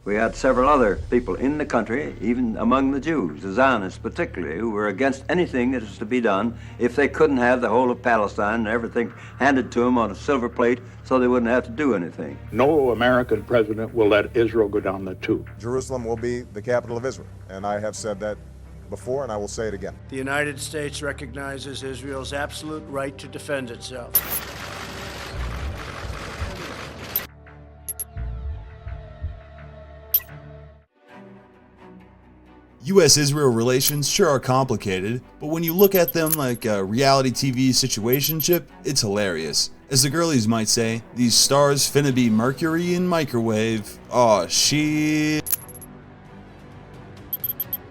We had several other people in the country, even among the Jews, the Zionists particularly, who were against anything that was to be done if they couldn't have the whole of Palestine and everything handed to them on a silver plate so they wouldn't have to do anything. No American president will let Israel go down the tube. Jerusalem will be the capital of Israel, and I have said that before, and I will say it again. The United States recognizes Israel's absolute right to defend itself. U.S.-Israel relations sure are complicated, but when you look at them like a reality TV situationship, it's hilarious. As the girlies might say, these stars finna be Mercury in microwave. Aw, shit.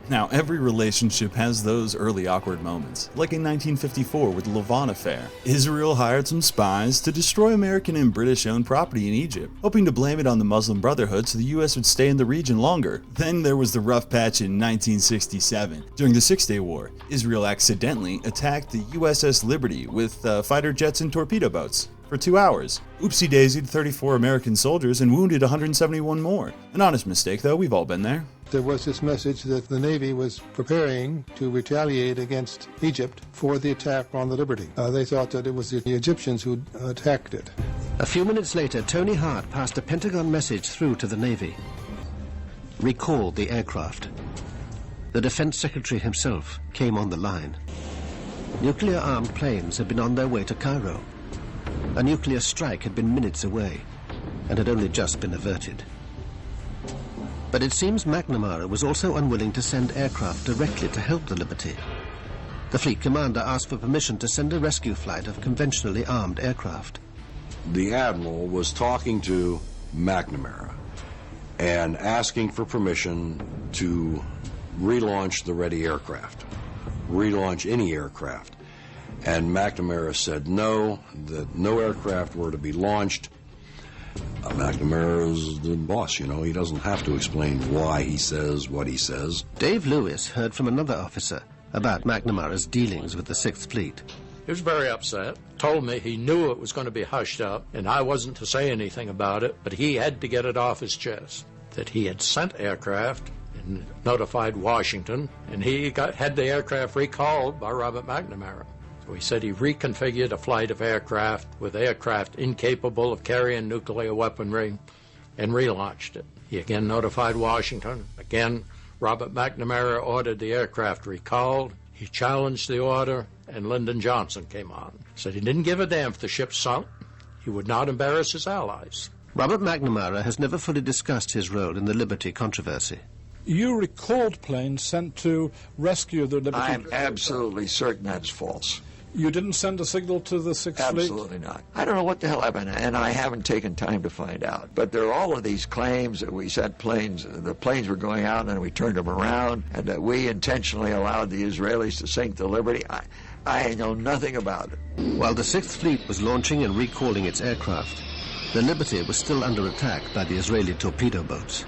Now, every relationship has those early awkward moments, like in 1954 with the Lavon Affair. Israel hired some spies to destroy American and British-owned property in Egypt, hoping to blame it on the Muslim Brotherhood so the US would stay in the region longer. Then there was the rough patch in 1967. During the Six-Day War, Israel accidentally attacked the USS Liberty with fighter jets and torpedo boats for 2 hours. Oopsie-daisied 34 American soldiers and wounded 171 more. An honest mistake, though, we've all been there. There was this message that the Navy was preparing to retaliate against Egypt for the attack on the Liberty. They thought that it was the Egyptians who attacked it. A few minutes later, Tony Hart passed a Pentagon message through to the Navy. Recall the aircraft. The Defense Secretary himself came on the line. Nuclear-armed planes had been on their way to Cairo. A nuclear strike had been minutes away and had only just been averted. But it seems McNamara was also unwilling to send aircraft directly to help the Liberty. The fleet commander asked for permission to send a rescue flight of conventionally armed aircraft. The admiral was talking to McNamara and asking for permission to relaunch the ready aircraft, relaunch any aircraft. And McNamara said no, that no aircraft were to be launched. McNamara is the boss, you know. He doesn't have to explain why he says what he says. Dave Lewis heard from another officer about McNamara's dealings with the Sixth Fleet. He was very upset, told me he knew it was going to be hushed up, and I wasn't to say anything about it, but he had to get it off his chest, that he had sent aircraft and notified Washington, and he had the aircraft recalled by Robert McNamara. He said he reconfigured a flight of aircraft with aircraft incapable of carrying nuclear weaponry and relaunched it. He again notified Washington. Again, Robert McNamara ordered the aircraft recalled. He challenged the order, and Lyndon Johnson came on. Said he didn't give a damn if the ship sunk. He would not embarrass his allies. Robert McNamara has never fully discussed his role in the Liberty controversy. You recalled planes sent to rescue the Liberty. I'm absolutely certain that's false. You didn't send a signal to the Sixth Fleet? Absolutely not. I don't know what the hell happened, and I haven't taken time to find out. But there are all of these claims that we sent planes, the planes were going out and we turned them around, and that we intentionally allowed the Israelis to sink the Liberty. I know nothing about it. While the Sixth Fleet was launching and recalling its aircraft, the Liberty was still under attack by the Israeli torpedo boats.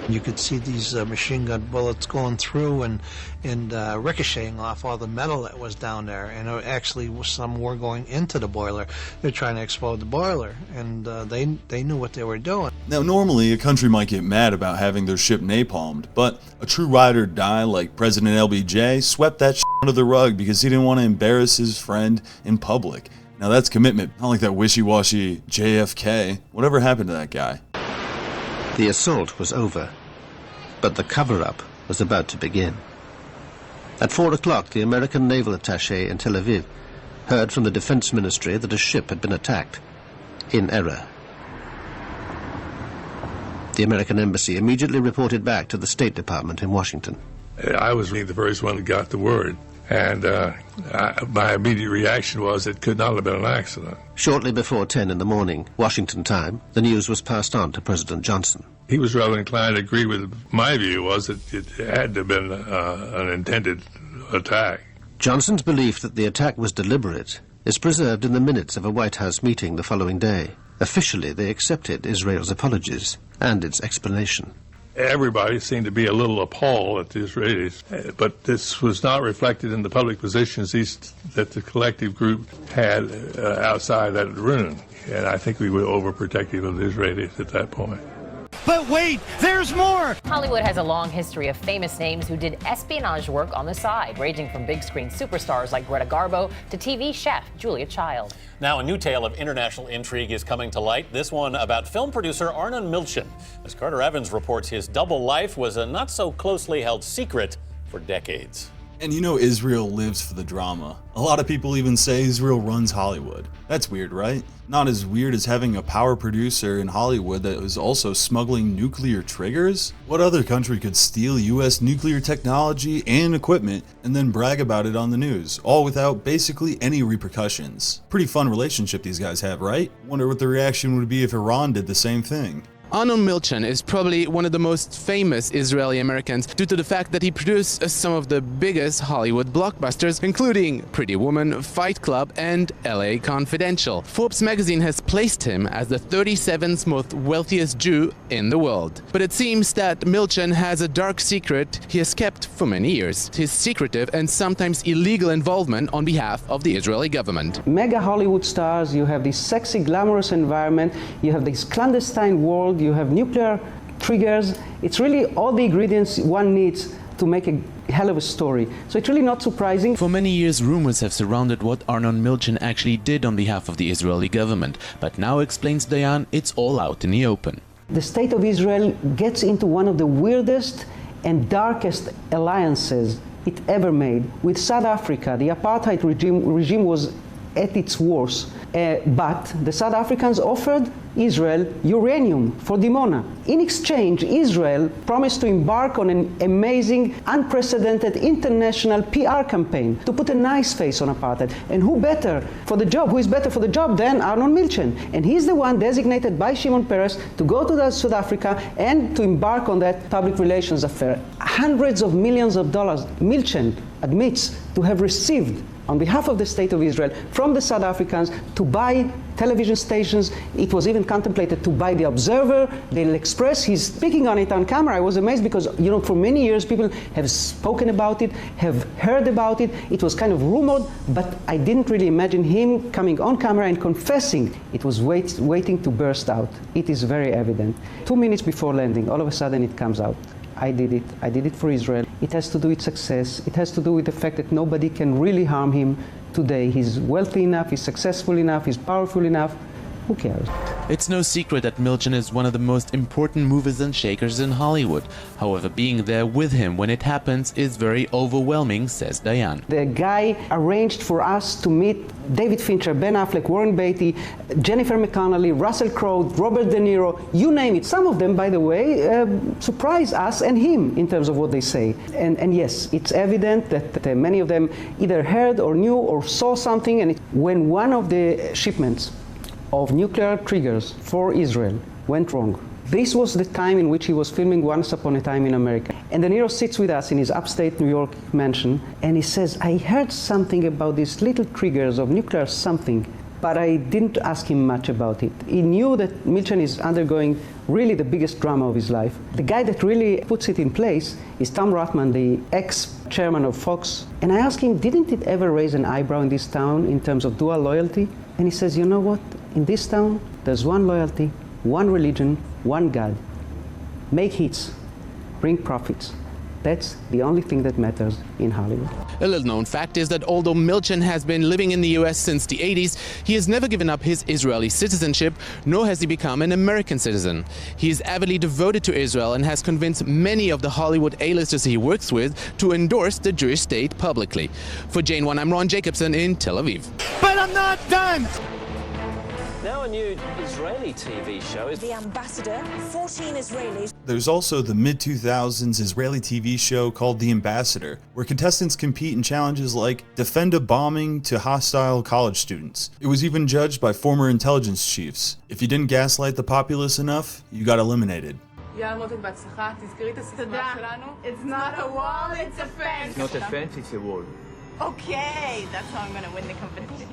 You could see these machine gun bullets going through and ricocheting off all the metal that was down there. And actually, some were going into the boiler. They're trying to explode the boiler, and they knew what they were doing. Now, normally, a country might get mad about having their ship napalmed, but a true ride or die like President LBJ swept that shit under the rug because he didn't want to embarrass his friend in public. Now, that's commitment, not like that wishy-washy JFK. Whatever happened to that guy? The assault was over, but the cover-up was about to begin. At 4 o'clock, the American naval attaché in Tel Aviv heard from the Defense Ministry that a ship had been attacked, in error. The American embassy immediately reported back to the State Department in Washington. I was the first one that got the word, and my immediate reaction was it could not have been an accident. Shortly before 10 in the morning, Washington time, the news was passed on to President Johnson. He was rather inclined to agree with my view was that it had to have been an intended attack. Johnson's belief that the attack was deliberate is preserved in the minutes of a White House meeting the following day. Officially, they accepted Israel's apologies and its explanation. everybody seemed to be a little appalled at the Israelis. But this was not reflected in the public positions that the collective group had outside that room. And I think we were overprotective of the Israelis at that point. But wait, there's more! Hollywood has a long history of famous names who did espionage work on the side, ranging from big screen superstars like Greta Garbo to TV chef Julia Child. Now a new tale of international intrigue is coming to light, this one about film producer Arnon Milchan. As Carter Evans reports, his double life was a not so closely held secret for decades. And you know Israel lives for the drama. A lot of people even say Israel runs Hollywood. That's weird, right? Not as weird as having a power producer in Hollywood that was also smuggling nuclear triggers? What other country could steal US nuclear technology and equipment and then brag about it on the news, all without basically any repercussions? Pretty fun relationship these guys have, right? Wonder what the reaction would be if Iran did the same thing. Arnon Milchan is probably one of the most famous Israeli Americans due to the fact that he produced some of the biggest Hollywood blockbusters, including Pretty Woman, Fight Club, and LA Confidential. Forbes magazine has placed him as the 37th most wealthiest Jew in the world. But it seems that Milchan has a dark secret he has kept for many years: his secretive and sometimes illegal involvement on behalf of the Israeli government. Mega Hollywood stars, you have this sexy, glamorous environment, you have this clandestine world, you have nuclear triggers. It's really all the ingredients one needs to make a hell of a story. So it's really not surprising. For many years, rumors have surrounded what Arnon Milchan actually did on behalf of the Israeli government. But now, explains Dayan, it's all out in the open. The state of Israel gets into one of the weirdest and darkest alliances it ever made with South Africa. The apartheid regime was at its worst. But the South Africans offered Israel uranium for Dimona. In exchange, Israel promised to embark on an amazing, unprecedented international PR campaign to put a nice face on apartheid. And who better for the job? Who is better for the job than Arnon Milchan? And he's the one designated by Shimon Peres to go to South Africa and to embark on that public relations affair. Hundreds of millions of dollars Milchan admits to have received on behalf of the State of Israel from the South Africans to buy television stations. It was even contemplated to buy The Observer, Daily Express. He's speaking on it on camera. I was amazed because, you know, for many years people have spoken about it, have heard about it. It was kind of rumored, but I didn't really imagine him coming on camera and confessing. It was waiting to burst out. It is very evident. 2 minutes before landing, all of a sudden it comes out. I did it. I did it for Israel. It has to do with success. It has to do with the fact that nobody can really harm him today. He's wealthy enough, he's successful enough, he's powerful enough. Who cares? It's no secret that Milchan is one of the most important movers and shakers in Hollywood. However, being there with him when it happens is very overwhelming, says Dayan. The guy arranged for us to meet David Fincher, Ben Affleck, Warren Beatty, Jennifer McConnelly, Russell Crowe, Robert De Niro, you name it. Some of them, by the way, surprise us and him in terms of what they say. And yes, it's evident that many of them either heard or knew or saw something. And when one of the shipments of nuclear triggers for Israel went wrong. This was the time in which he was filming Once Upon a Time in America. And De Niro sits with us in his upstate New York mansion, and he says, I heard something about these little triggers of nuclear something, but I didn't ask him much about it. He knew that Milchan is undergoing really the biggest drama of his life. The guy that really puts it in place is Tom Rothman, the ex-chairman of Fox. And I asked him, didn't it ever raise an eyebrow in this town in terms of dual loyalty? And he says, you know what? In this town, there's one loyalty, one religion, one God. Make hits, bring profits. That's the only thing that matters in Hollywood. A little known fact is that although Milchan has been living in the US since the 80s, he has never given up his Israeli citizenship, nor has he become an American citizen. He is avidly devoted to Israel and has convinced many of the Hollywood A-listers he works with to endorse the Jewish state publicly. For Jane 1, I'm Ron Jacobson in Tel Aviv. But I'm not done! Now a new Israeli TV show is The Ambassador, 14 Israelis. There's also the mid-2000s Israeli TV show called The Ambassador, where contestants compete in challenges like defend a bombing to hostile college students. It was even judged by former intelligence chiefs. If you didn't gaslight the populace enough, you got eliminated. It's not a wall, it's a fence. It's not a fence, it's a wall. Okay, that's how I'm going to win the competition.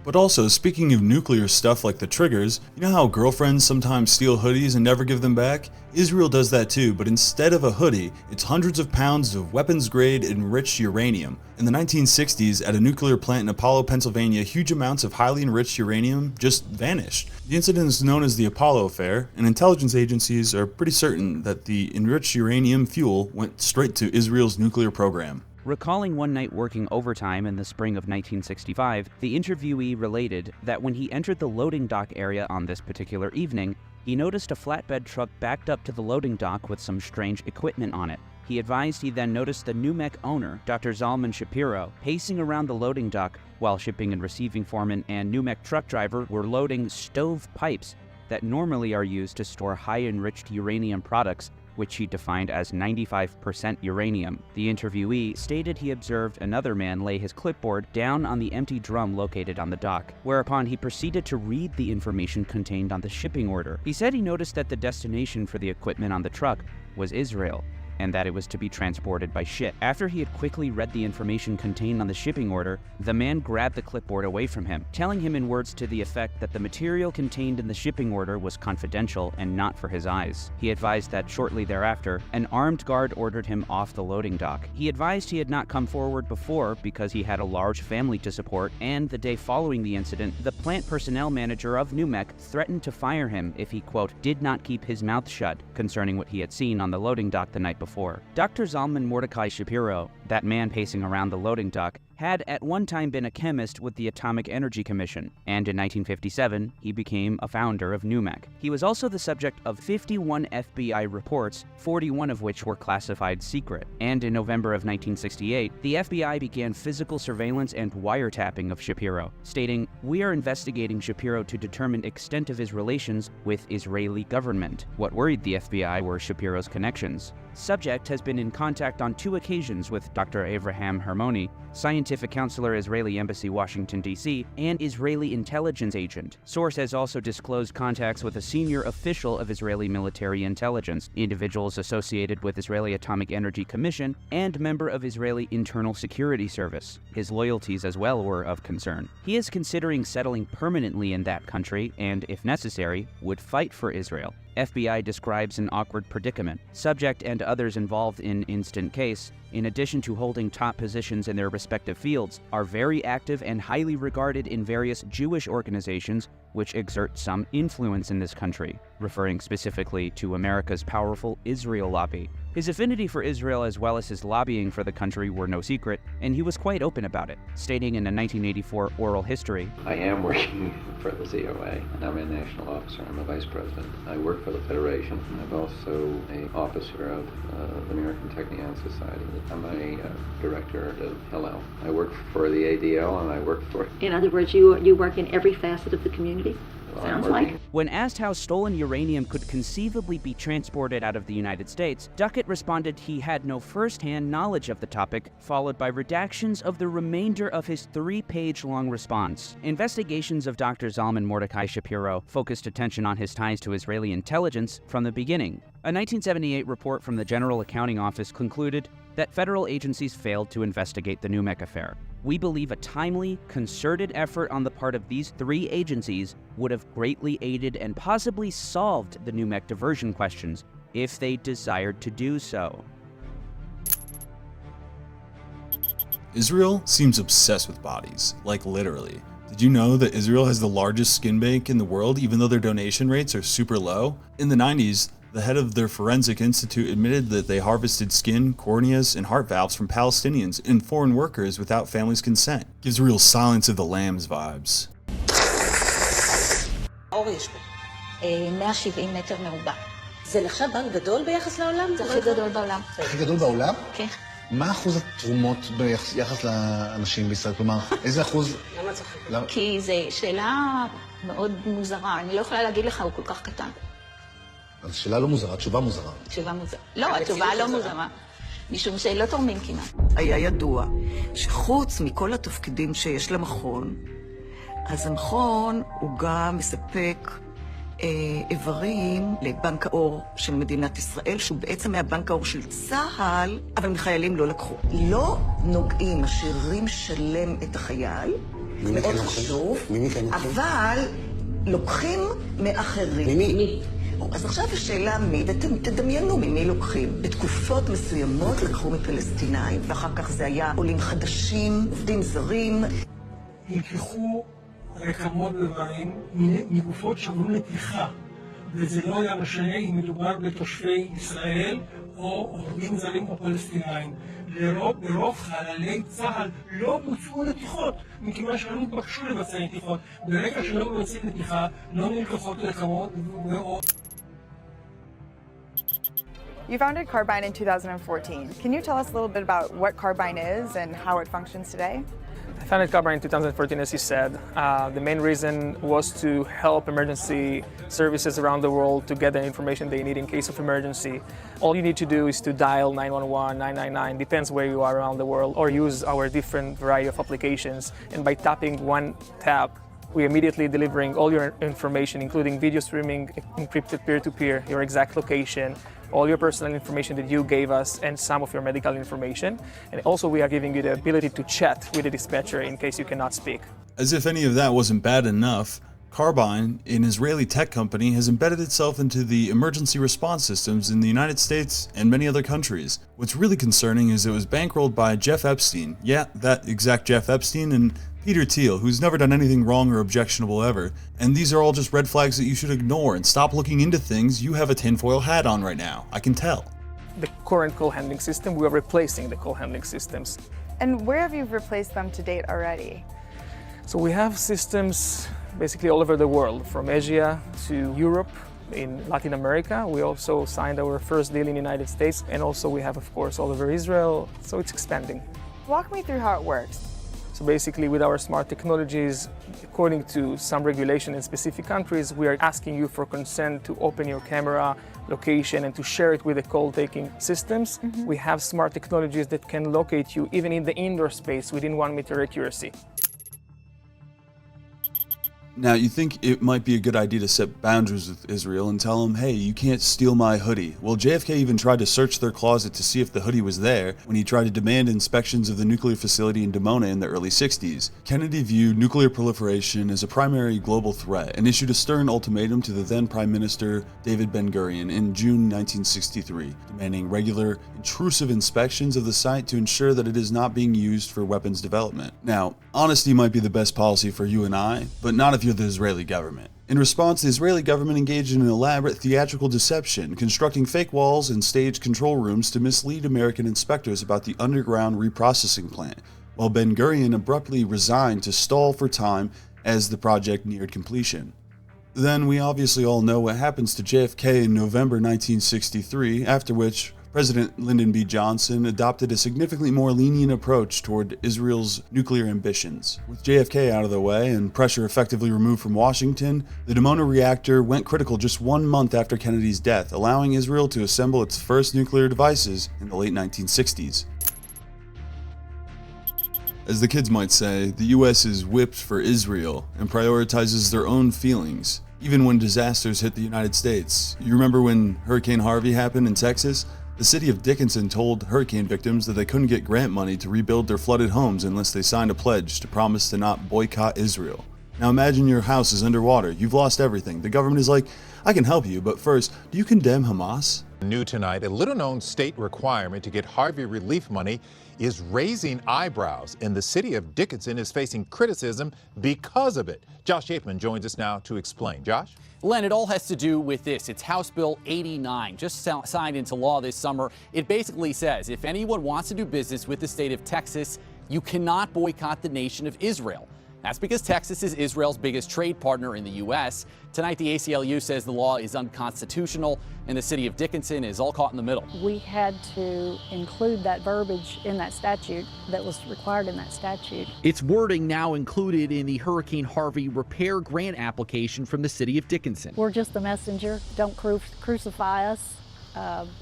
But also, speaking of nuclear stuff like the triggers, you know how girlfriends sometimes steal hoodies and never give them back? Israel does that too, but instead of a hoodie, it's hundreds of pounds of weapons-grade enriched uranium. In the 1960s, at a nuclear plant in Apollo, Pennsylvania, huge amounts of highly enriched uranium just vanished. The incident is known as the Apollo Affair, and intelligence agencies are pretty certain that the enriched uranium fuel went straight to Israel's nuclear program. Recalling one night working overtime in the spring of 1965, the interviewee related that when he entered the loading dock area on this particular evening, he noticed a flatbed truck backed up to the loading dock with some strange equipment on it. He advised he then noticed the NUMEC owner, Dr. Zalman Shapiro, pacing around the loading dock while shipping and receiving foreman and NUMEC truck driver were loading stove pipes that normally are used to store high-enriched uranium products, which he defined as 95% uranium. The interviewee stated he observed another man lay his clipboard down on the empty drum located on the dock, whereupon he proceeded to read the information contained on the shipping order. He said he noticed that the destination for the equipment on the truck was Israel, and that it was to be transported by ship. After he had quickly read the information contained on the shipping order, the man grabbed the clipboard away from him, telling him in words to the effect that the material contained in the shipping order was confidential and not for his eyes. He advised that shortly thereafter, an armed guard ordered him off the loading dock. He advised he had not come forward before because he had a large family to support, and the day following the incident, the plant personnel manager of NUMEC threatened to fire him if he, quote, did not keep his mouth shut concerning what he had seen on the loading dock the night before. Dr. Zalman Mordecai Shapiro, that man pacing around the loading dock, had at one time been a chemist with the Atomic Energy Commission, and in 1957, he became a founder of NUMEC. He was also the subject of 51 FBI reports, 41 of which were classified secret. And in November of 1968, the FBI began physical surveillance and wiretapping of Shapiro, stating, "We are investigating Shapiro to determine extent of his relations with Israeli government." What worried the FBI were Shapiro's connections. Subject has been in contact on 2 occasions with Dr. Avraham Hermoni, scientific counselor, Israeli Embassy, Washington, D.C., and Israeli intelligence agent. Source has also disclosed contacts with a senior official of Israeli military intelligence, individuals associated with Israeli Atomic Energy Commission, and member of Israeli Internal Security Service. His loyalties as well were of concern. He is considering settling permanently in that country and, if necessary, would fight for Israel. FBI describes an awkward predicament. Subject and others involved in instant case, in addition to holding top positions in their respective fields, are very active and highly regarded in various Jewish organizations which exert some influence in this country, referring specifically to America's powerful Israel lobby. His affinity for Israel as well as his lobbying for the country were no secret, and he was quite open about it, stating in a 1984 oral history, "I am working for the ZOA, and I'm a national officer. I'm a vice president. I work for the Federation. I'm also an officer of the American Technion Society. I'm a director of Hillel. I work for the ADL, and I work for..." In other words, you work in every facet of the community? Sounds like. When asked how stolen uranium could conceivably be transported out of the United States, Duckett responded he had no first-hand knowledge of the topic, followed by redactions of the remainder of his 3-page-long response. Investigations of Dr. Zalman Mordecai Shapiro focused attention on his ties to Israeli intelligence from the beginning. A 1978 report from the General Accounting Office concluded that federal agencies failed to investigate the NUMEC affair. We believe a timely, concerted effort on the part of these 3 agencies would have greatly aided and possibly solved the NUMEC diversion questions if they desired to do so. Israel seems obsessed with bodies, like literally. Did you know that Israel has the largest skin bank in the world even though their donation rates are super low? In the 90s, the head of their forensic institute admitted that they harvested skin, corneas, and heart valves from Palestinians and foreign workers without families' consent. Gives real Silence of the Lambs vibes. אור יש לו 170 מטר מרובע. זה נחשב בנק גדול ביחס לעולם? זה הכי גדול בעולם. הכי גדול בעולם? כן. מה אחוז התרומות ביחס לאנשים בישראל? כלומר, איזה אחוז... למה צריך? כי זו שאלה מאוד מוזרה. אני לא יכולה להגיד לך, הוא כל כך קטן. אז שאלה לא מוזרה, תשובה מוזרה. תשובה מוזרה. לא, התשובה לא מוזרה. משום שלא תורמים כמעט. היה ידוע שחוץ מכל התפקידים שיש למכון, אז המכון הוא גם מספק איברים לבנק האור של מדינת ישראל, שהוא בעצם היה בנק האור של צה"ל, אבל מחיילים לא לקחו. לא נוגעים, משאירים שלם את החייל, מאוד חשוב, אבל לוקחים מאחרים. ממי? אז עכשיו השאלה מי, ואתם תדמיינו ממי לוקחים. בתקופות מסוימות לקחו מפלסטינאים, ואחר כך זה היה עולים חדשים, עובדים זרים. נלקחו רקמות איברים מגופות שעברו נתיחה, וזה לא היה משנה אם מדובר בתושבי ישראל או עובדים זרים או פלסטינאים. לרוב חללי צה"ל לא בוצעו נתיחות, מכיוון שלא נתבקשו לבצע נתיחות. ברגע שלא מבצעים נתיחה, לא נלקחות רקמות ועוד. You founded Carbine in 2014. Can you tell us a little bit about what Carbine is and how it functions today? I founded Carbine in 2014, as you said. The main reason was to help emergency services around the world to get the information they need in case of emergency. All you need to do is to dial 911, 999, depends where you are around the world, or use our different variety of applications. And by tapping one tap, we immediately delivering all your information, including video streaming, encrypted peer-to-peer, your exact location, all your personal information that you gave us, and some of your medical information. And also we are giving you the ability to chat with the dispatcher in case you cannot speak. As if any of that wasn't bad enough, Carbine, an Israeli tech company, has embedded itself into the emergency response systems in the United States and many other countries. What's really concerning is it was bankrolled by Jeff Epstein. Yeah, that exact Jeff Epstein, and Peter Thiel, who's never done anything wrong or objectionable ever. And these are all just red flags that you should ignore and stop looking into things. You have a tinfoil hat on right now. I can tell. The current call handling system, we are replacing the call handling systems. And where have you replaced them to date already? So we have systems basically all over the world, from Asia to Europe, in Latin America. We also signed our first deal in the United States, and also we have, of course, all over Israel, so it's expanding. Walk me through how it works. So basically, with our smart technologies, according to some regulation in specific countries, we are asking you for consent to open your camera location and to share it with the call-taking systems. We have smart technologies that can locate you even in the indoor space within 1 meter accuracy. Now, you think it might be a good idea to set boundaries with Israel and tell them, hey, you can't steal my hoodie. Well, JFK even tried to search their closet to see if the hoodie was there when he tried to demand inspections of the nuclear facility in Dimona in the early 60s. Kennedy viewed nuclear proliferation as a primary global threat and issued a stern ultimatum to the then Prime Minister David Ben-Gurion in June 1963, demanding regular, intrusive inspections of the site to ensure that it is not being used for weapons development. Now, honesty might be the best policy for you and I, but not if you're the Israeli government. In response, the Israeli government engaged in an elaborate theatrical deception, constructing fake walls and staged control rooms to mislead American inspectors about the underground reprocessing plant, while Ben-Gurion abruptly resigned to stall for time as the project neared completion. Then we obviously all know what happens to JFK in November 1963, after which President Lyndon B. Johnson adopted a significantly more lenient approach toward Israel's nuclear ambitions. With JFK out of the way and pressure effectively removed from Washington, the Dimona reactor went critical just 1 month after Kennedy's death, allowing Israel to assemble its first nuclear devices in the late 1960s. As the kids might say, the US is whipped for Israel and prioritizes their own feelings, even when disasters hit the United States. You remember when Hurricane Harvey happened in Texas? The city of Dickinson told hurricane victims that they couldn't get grant money to rebuild their flooded homes unless they signed a pledge to promise to not boycott Israel. Now imagine your house is underwater, you've lost everything. The government is like, I can help you, but first, do you condemn Hamas? New tonight, a little-known state requirement to get Harvey relief money is raising eyebrows, and the city of Dickinson is facing criticism because of it. Josh Yateman joins us now to explain. Josh? Len, it all has to do with this. It's House Bill 89, just signed into law this summer. It basically says if anyone wants to do business with the state of Texas, you cannot boycott the nation of Israel. That's because Texas is Israel's biggest trade partner in the U.S. Tonight, the ACLU says the law is unconstitutional, and the city of Dickinson is all caught in the middle. We had to include that verbiage in that statute that was required in that statute. It's wording now included in the Hurricane Harvey repair grant application from the city of Dickinson. We're just the messenger. Don't crucify us.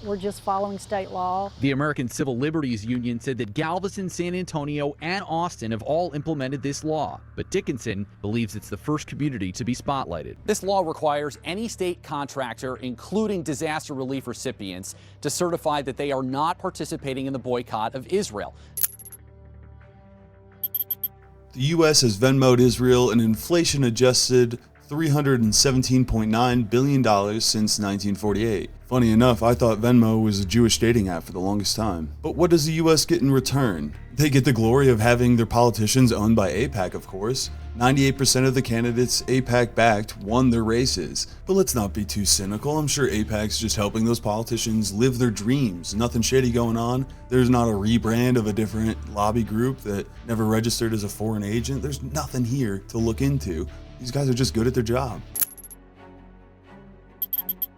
We're just following state law. The American Civil Liberties Union said that Galveston, San Antonio, and Austin have all implemented this law, but Dickinson believes it's the first community to be spotlighted. This law requires any state contractor, including disaster relief recipients, to certify that they are not participating in the boycott of Israel. The US has Venmo'd Israel an inflation-adjusted $317.9 billion since 1948. Funny enough, I thought Venmo was a Jewish dating app for the longest time. But what does the US get in return? They get the glory of having their politicians owned by AIPAC, of course. 98% of the candidates AIPAC-backed won their races. But let's not be too cynical. I'm sure AIPAC's just helping those politicians live their dreams. Nothing shady going on. There's not a rebrand of a different lobby group that never registered as a foreign agent. There's nothing here to look into. These guys are just good at their job.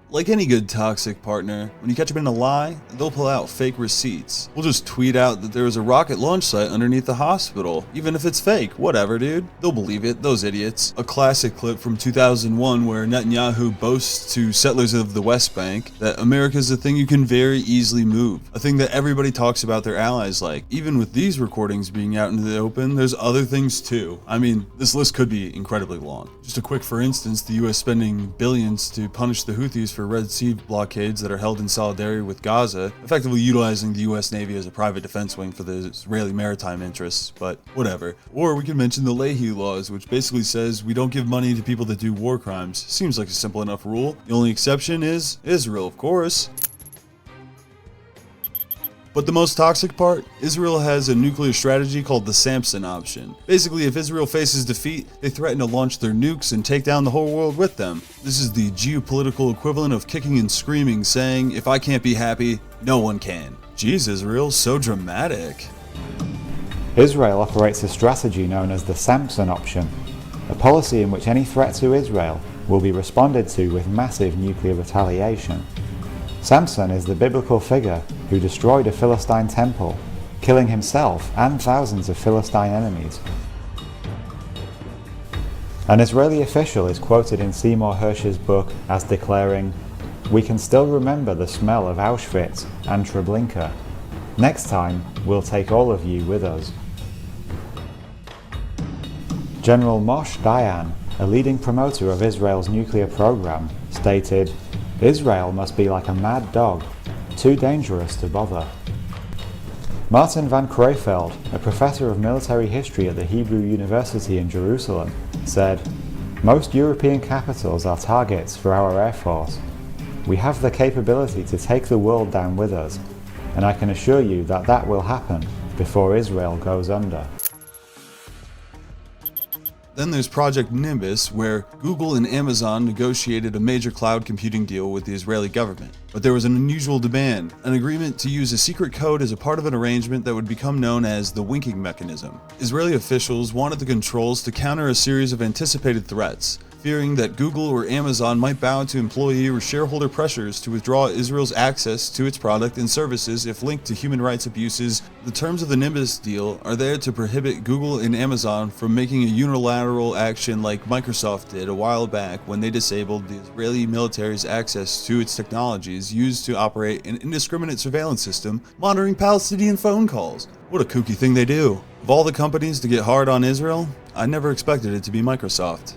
Like any good toxic partner, when you catch them in a lie, they'll pull out fake receipts. We'll just tweet out that there was a rocket launch site underneath the hospital. Even if it's fake, whatever, dude. They'll believe it, those idiots. A classic clip from 2001 where Netanyahu boasts to settlers of the West Bank that America's a thing you can very easily move. A thing that everybody talks about their allies like. Even with these recordings being out into the open, there's other things too. I mean, this list could be incredibly long. Just a quick for instance, the US spending billions to punish the Houthis for Red Sea blockades that are held in solidarity with Gaza, effectively utilizing the US Navy as a private defense wing for the Israeli maritime interests, but whatever. Or we can mention the Leahy laws, which basically says we don't give money to people that do war crimes. Seems like a simple enough rule. The only exception is Israel, of course. But the most toxic part? Israel has a nuclear strategy called the Samson option. Basically, if Israel faces defeat, they threaten to launch their nukes and take down the whole world with them. This is the geopolitical equivalent of kicking and screaming, saying, if I can't be happy, no one can. Jeez, Israel, so dramatic. Israel operates a strategy known as the Samson option, a policy in which any threat to Israel will be responded to with massive nuclear retaliation. Samson is the biblical figure who destroyed a Philistine temple, killing himself and thousands of Philistine enemies. An Israeli official is quoted in Seymour Hersh's book as declaring, "We can still remember the smell of Auschwitz and Treblinka. Next time, we'll take all of you with us." General Moshe Dayan, a leading promoter of Israel's nuclear program, stated, "Israel must be like a mad dog, too dangerous to bother." Martin van Crefeld, a professor of military history at the Hebrew University in Jerusalem, said, "Most European capitals are targets for our Air Force. We have the capability to take the world down with us, and I can assure you that that will happen before Israel goes under." Then there's Project Nimbus, where Google and Amazon negotiated a major cloud computing deal with the Israeli government. But there was an unusual demand, an agreement to use a secret code as a part of an arrangement that would become known as the winking mechanism. Israeli officials wanted the controls to counter a series of anticipated threats, fearing that Google or Amazon might bow to employee or shareholder pressures to withdraw Israel's access to its product and services if linked to human rights abuses. The terms of the Nimbus deal are there to prohibit Google and Amazon from making a unilateral action like Microsoft did a while back when they disabled the Israeli military's access to its technologies used to operate an indiscriminate surveillance system monitoring Palestinian phone calls. What a kooky thing they do. Of all the companies to get hard on Israel, I never expected it to be Microsoft.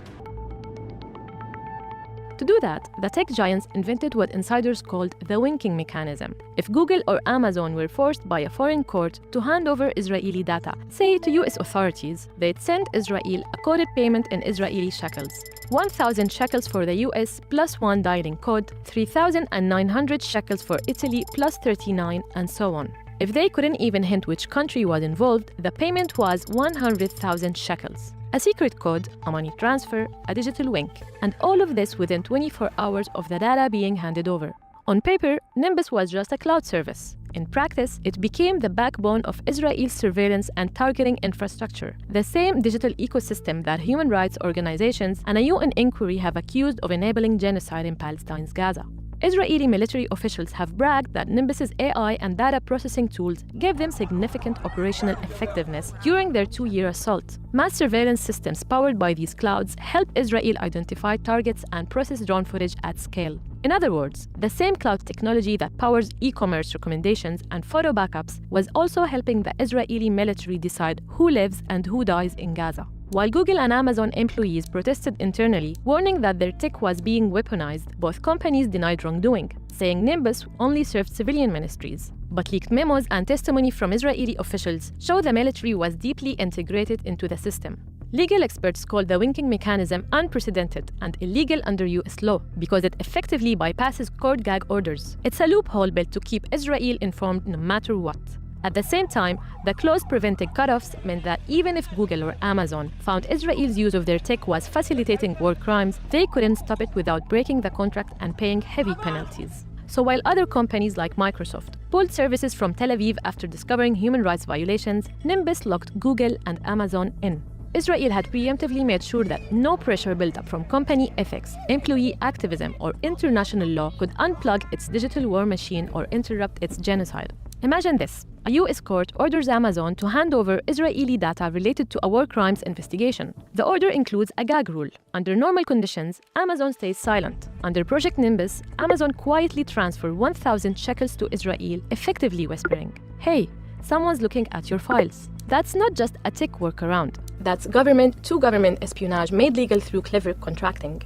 To do that, the tech giants invented what insiders called the winking mechanism. If Google or Amazon were forced by a foreign court to hand over Israeli data, say to US authorities, they'd send Israel a coded payment in Israeli shekels. 1,000 shekels for the US plus one dialing code, 3,900 shekels for Italy plus 39, and so on. If they couldn't even hint which country was involved, the payment was 100,000 shekels. A secret code, a money transfer, a digital wink, and all of this within 24 hours of the data being handed over. On paper, Nimbus was just a cloud service. In practice, it became the backbone of Israel's surveillance and targeting infrastructure, the same digital ecosystem that human rights organizations and a UN inquiry have accused of enabling genocide in Palestine's Gaza. Israeli military officials have bragged that Nimbus's AI and data processing tools gave them significant operational effectiveness during their 2-year assault. Mass surveillance systems powered by these clouds help Israel identify targets and process drone footage at scale. In other words, the same cloud technology that powers e-commerce recommendations and photo backups was also helping the Israeli military decide who lives and who dies in Gaza. While Google and Amazon employees protested internally, warning that their tech was being weaponized, both companies denied wrongdoing, saying Nimbus only served civilian ministries. But leaked memos and testimony from Israeli officials show the military was deeply integrated into the system. Legal experts call the winking mechanism unprecedented and illegal under US law because it effectively bypasses court gag orders. It's a loophole built to keep Israel informed no matter what. At the same time, the clause preventing cutoffs meant that even if Google or Amazon found Israel's use of their tech was facilitating war crimes, they couldn't stop it without breaking the contract and paying heavy penalties. So while other companies like Microsoft pulled services from Tel Aviv after discovering human rights violations, Nimbus locked Google and Amazon in. Israel had preemptively made sure that no pressure built up from company ethics, employee activism, or international law could unplug its digital war machine or interrupt its genocide. Imagine this. A US court orders Amazon to hand over Israeli data related to a war crimes investigation. The order includes a gag rule. Under normal conditions, Amazon stays silent. Under Project Nimbus, Amazon quietly transfers 1,000 shekels to Israel, effectively whispering, "Hey, someone's looking at your files." That's not just a tech workaround. That's government-to-government espionage made legal through clever contracting.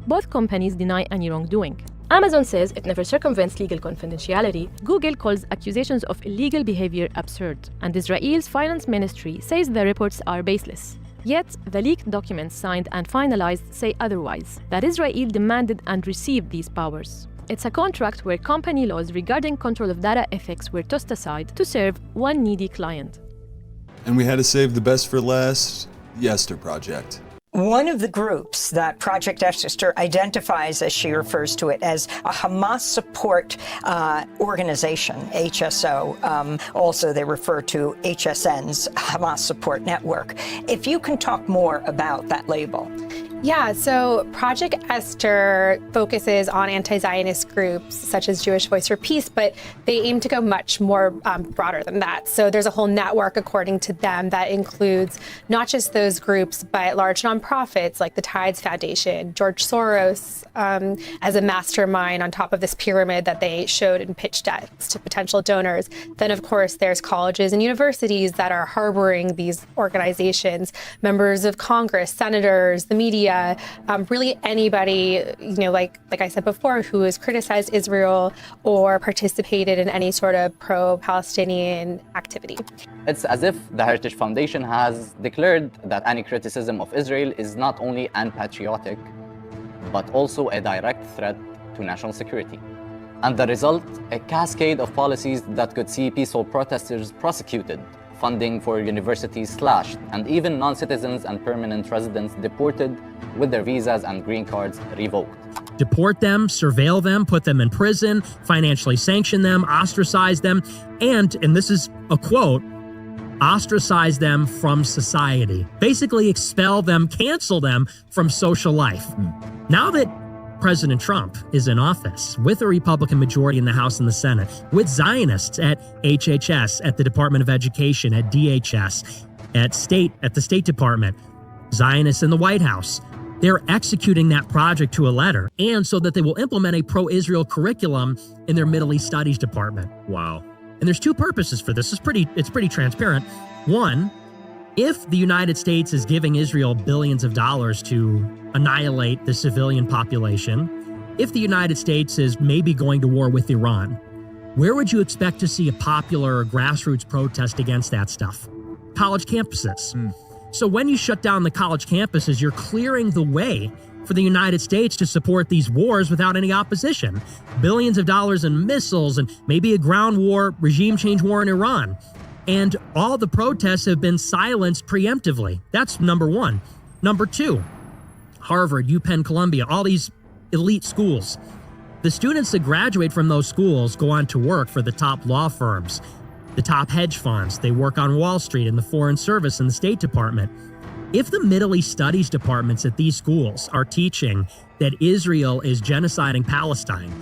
Both companies deny any wrongdoing. Amazon says it never circumvents legal confidentiality. Google calls accusations of illegal behavior absurd. And Israel's finance ministry says the reports are baseless. Yet, the leaked documents signed and finalized say otherwise, that Israel demanded and received these powers. It's a contract where company laws regarding control of data ethics were tossed aside to serve one needy client. And we had to save the best for last, the Esther Project. One of the groups that Project Esther identifies, as she refers to it, as a Hamas support organization, HSO. Also, they refer to HSN's Hamas Support Network. If you can talk more about that label. Yeah, so Project Esther focuses on anti-Zionist groups such as Jewish Voice for Peace, but they aim to go much more broader than that. So there's a whole network, according to them, that includes not just those groups, but large nonprofits like the Tides Foundation, George Soros as a mastermind on top of this pyramid that they showed and pitched at to potential donors. Then, of course, there's colleges and universities that are harboring these organizations, members of Congress, senators, the media, really anybody, like I said before, who has criticized Israel or participated in any sort of pro-Palestinian activity. It's as if the Heritage Foundation has declared that any criticism of Israel is not only unpatriotic, but also a direct threat to national security. And the result, a cascade of policies that could see peaceful protesters prosecuted, funding for universities slashed, and even non-citizens and permanent residents deported with their visas and green cards revoked. Deport them, surveil them, put them in prison, financially sanction them, ostracize them, and this is a quote, ostracize them from society. Basically expel them, cancel them from social life. Now that President Trump is in office with a Republican majority in the House and the Senate, with Zionists at HHS, at the Department of Education, at DHS, at the State Department, Zionists in the White House, they're executing that project to a letter, and so that they will implement a pro-Israel curriculum in their Middle East Studies Department. Wow. And there's two purposes for this. It's pretty transparent. One, if the United States is giving Israel billions of dollars to annihilate the civilian population, if the United States is maybe going to war with Iran, where would you expect to see a popular or grassroots protest against that stuff? College campuses. So when you shut down the college campuses, you're clearing the way for the United States to support these wars without any opposition. Billions of dollars in missiles and maybe a ground war, regime change war in Iran. And all the protests have been silenced preemptively. That's number one. Number two, Harvard, UPenn, Columbia, all these elite schools. The students that graduate from those schools go on to work for the top law firms, the top hedge funds. They work on Wall Street, in the Foreign Service, and the State Department. If the Middle East Studies departments at these schools are teaching that Israel is genociding Palestine,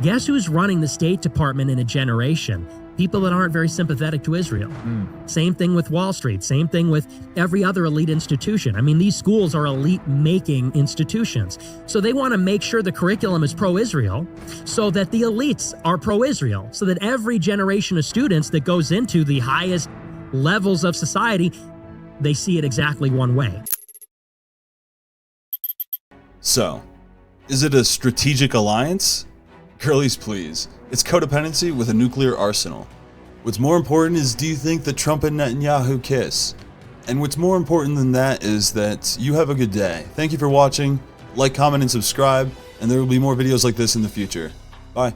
guess who's running the State Department in a generation? People that aren't very sympathetic to Israel. Same thing with Wall Street, same thing with every other elite institution. I mean, these schools are elite-making institutions. So they want to make sure the curriculum is pro-Israel so that the elites are pro-Israel, so that every generation of students that goes into the highest levels of society, they see it exactly one way. So, is it a strategic alliance? Girlies, please. It's codependency with a nuclear arsenal. What's more important is, do you think that Trump and Netanyahu kiss? And what's more important than that is that you have a good day. Thank you for watching. Like, comment, and subscribe, and there will be more videos like this in the future. Bye.